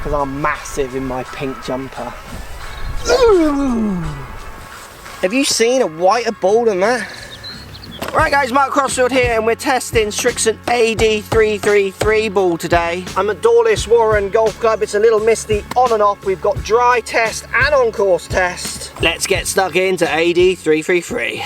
because I'm massive in my pink jumper. Ooh. Have you seen a whiter ball than that? Right guys, Mark Crossfield here, and we're testing SRIXON AD333 ball today. I'm at Dawlish Warren Golf Club. It's a little misty on and off. We've got dry test and on-course test. Let's get stuck into AD333.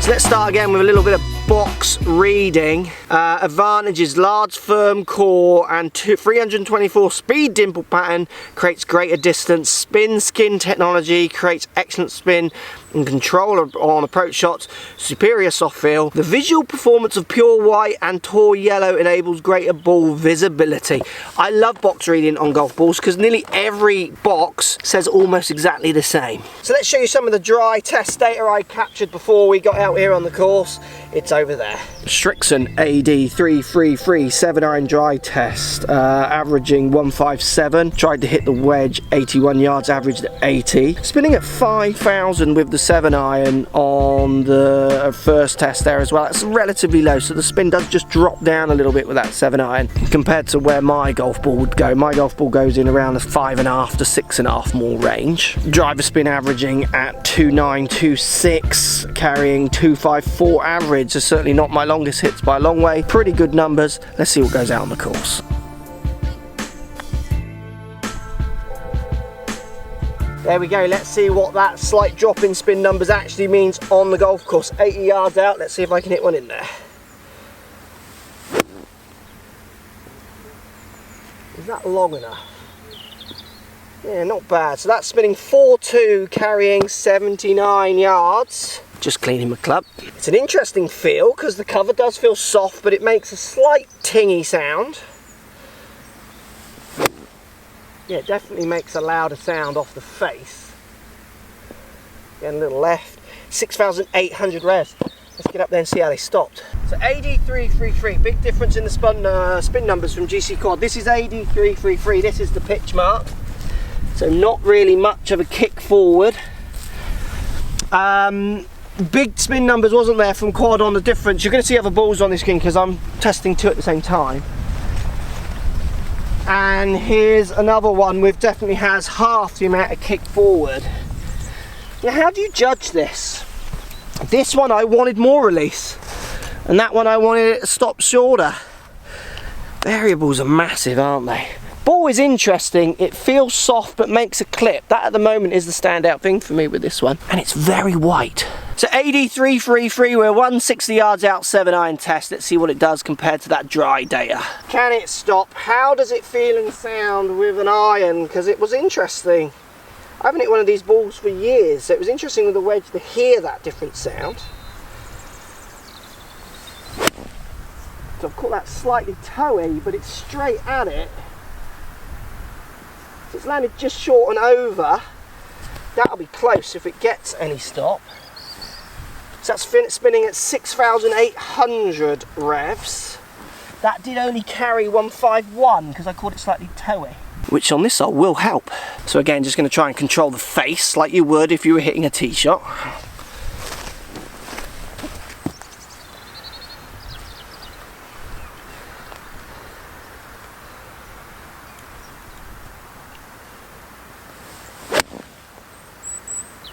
So let's start again with a little bit of box reading. Advantages: large firm core and 324 speed dimple pattern creates greater distance. Spin skin technology creates excellent spin and control on approach shots. Superior soft feel. The visual performance of pure white and tour yellow enables greater ball visibility. I love box reading on golf balls because nearly every box says almost exactly the same. So let's show you some of the dry test data I captured before we got out here on the course. It's over there. SRIXON AD333 7-iron dry test, averaging 157. Tried to hit the wedge 81 yards, averaged at 80. Spinning at 5,000 with the 7-iron on the first test there as well. That's relatively low, so the spin does just drop down a little bit with that 7-iron compared to where my golf ball would go. My golf ball goes in around the 5.5 to 6.5 more range. Driver spin averaging at 2926, carrying 254 average. So certainly not my longest hits by a long way. Pretty good numbers. Let's see what goes out on the course. There we go. Let's see what that slight drop in spin numbers actually means on the golf course. 80 yards out. Let's see if I can hit one in there. Is that long enough? Yeah, not bad. So that's spinning 4.2, carrying 79 yards. Just cleaning my club. It's an interesting feel because the cover does feel soft, but it makes a slight tingy sound. Yeah, it definitely makes a louder sound off the face. Again, a little left. 6,800 revs. Let's get up there and see how they stopped. So AD333, big difference in the spin numbers from GC Quad. This is AD333, this is the pitch mark. So not really much of a kick forward. Big spin numbers wasn't there from Quad on the difference. You're going to see other balls on this skin because I'm testing two at the same time. And here's another one with definitely has half the amount of kick forward. Now, how do you judge this? This one I wanted more release, and that one I wanted it to stop shorter. Variables are massive, aren't they? Ball is interesting. It feels soft but makes a clip. That at the moment is the standout thing for me with this one, and it's very white. So AD333, we're 160 yards out, 7-iron test. Let's see what it does compared to that dry data. Can it stop? How does it feel and sound with an iron? Because it was interesting. I haven't hit one of these balls for years, so it was interesting with the wedge to hear that different sound. So I've caught that slightly toey, but it's straight at it. So it's landed just short and over. That'll be close if it gets any stop. So that's spinning at 6,800 revs. That did only carry 151 because I caught it slightly toey, which on this hole will help. So again, just going to try and control the face like you would if you were hitting a tee shot.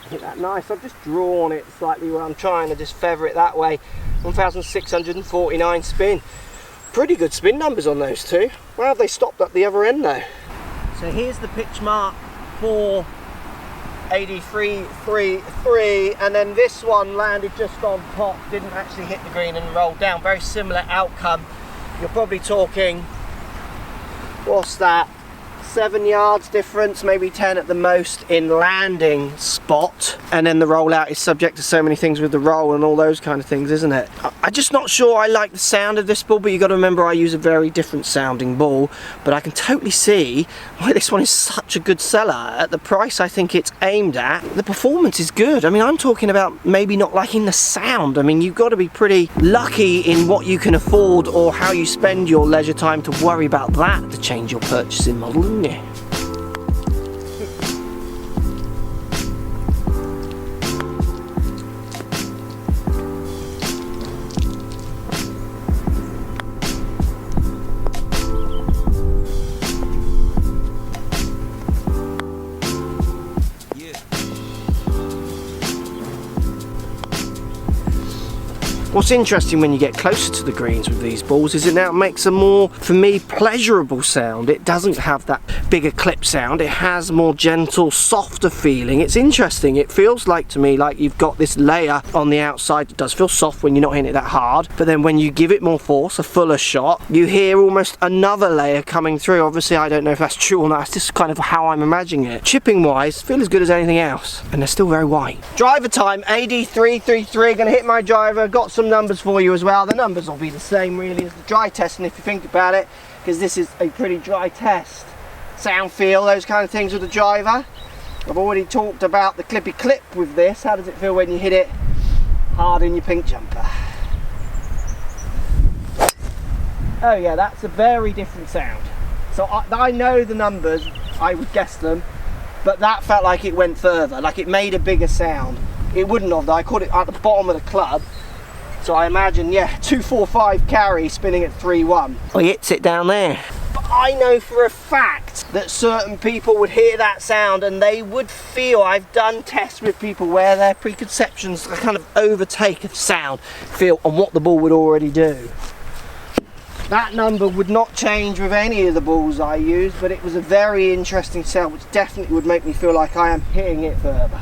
Hit that nice. I've just drawn it slightly where I'm trying to just feather it that way. 1,649 spin. Pretty good spin numbers on those two. Where have they stopped at the other end though? So here's the pitch mark for AD333, and then this one landed just on top, didn't actually hit the green and rolled down. Very similar outcome. You're probably talking, what's that? 7 yards difference, maybe 10 at the most in landing spot, and then the rollout is subject to so many things with the roll and all those kind of things, isn't it? I'm just not sure I like the sound of this ball, but you got to remember I use a very different sounding ball, but I can totally see why this one is such a good seller at the price I think it's aimed at. The performance is good. I mean, I'm talking about maybe not liking the sound. I mean, you've got to be pretty lucky in what you can afford or how you spend your leisure time to worry about that to change your purchasing model, isn't it? What's interesting when you get closer to the greens with these balls is it now makes a more, for me, pleasurable sound. It doesn't have that bigger clip sound. It has more gentle, softer feeling. It's interesting. It feels like to me like you've got this layer on the outside. It does feel soft when you're not hitting it that hard, but then when you give it more force, a fuller shot, you hear almost another layer coming through. Obviously, I don't know if that's true or not. It's just kind of how I'm imagining it. Chipping wise, feel as good as anything else, and they're still very white. Driver time, AD333. Gonna hit my driver. Got some numbers for you as well. The numbers will be the same really as the dry testing if you think about it, because this is a pretty dry test. Sound, feel, those kind of things with the driver. I've already talked about the clippy clip with this. How does it feel when you hit it hard in your pink jumper? Oh yeah, that's a very different sound. So I know the numbers, I would guess them, but that felt like it went further, like it made a bigger sound. It wouldn't have though. I caught it at the bottom of the club, so I imagine, yeah, 245 carry spinning at 3-1. Oh, he hits it down there. But I know for a fact that certain people would hear that sound and they would feel, I've done tests with people where their preconceptions kind of overtake a sound, feel, and what the ball would already do. That number would not change with any of the balls I use, but it was a very interesting sound which definitely would make me feel like I am hitting it further.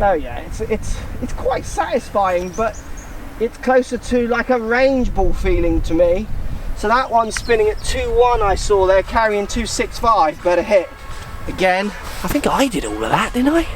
Oh yeah, it's quite satisfying, but it's closer to like a range ball feeling to me. So that one's spinning at 2-1 I saw there, carrying 265, better hit. Again, I think I did all of that, didn't I?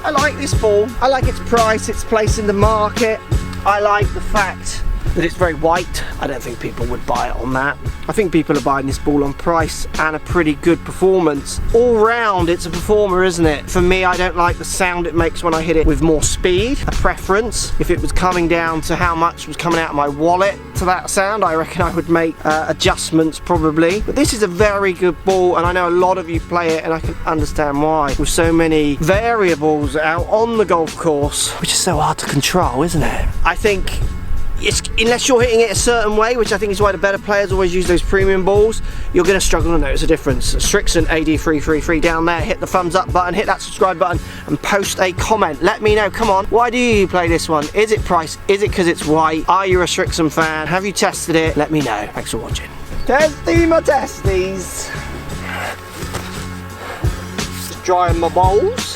I like this ball. I like its price, its place in the market. I like the fact that it's very white. I don't think people would buy it on that. I think people are buying this ball on price and a pretty good performance. All round, it's a performer, isn't it? For me, I don't like the sound it makes when I hit it with more speed. A preference. If it was coming down to how much was coming out of my wallet to that sound, I reckon I would make adjustments probably. But this is a very good ball, and I know a lot of you play it, and I can understand why. With so many variables out on the golf course, which is so hard to control, isn't it? I think unless you're hitting it a certain way, which I think is why the better players always use those premium balls, you're going to struggle to notice a difference. SRIXON AD333 down there. Hit the thumbs up button, hit that subscribe button, and post a comment. Let me know, come on, why do you play this one? Is it price? Is it because it's white? Are you a SRIXON fan? Have you tested it? Let me know. Thanks for watching. Testy my testes. Just drying my bowls.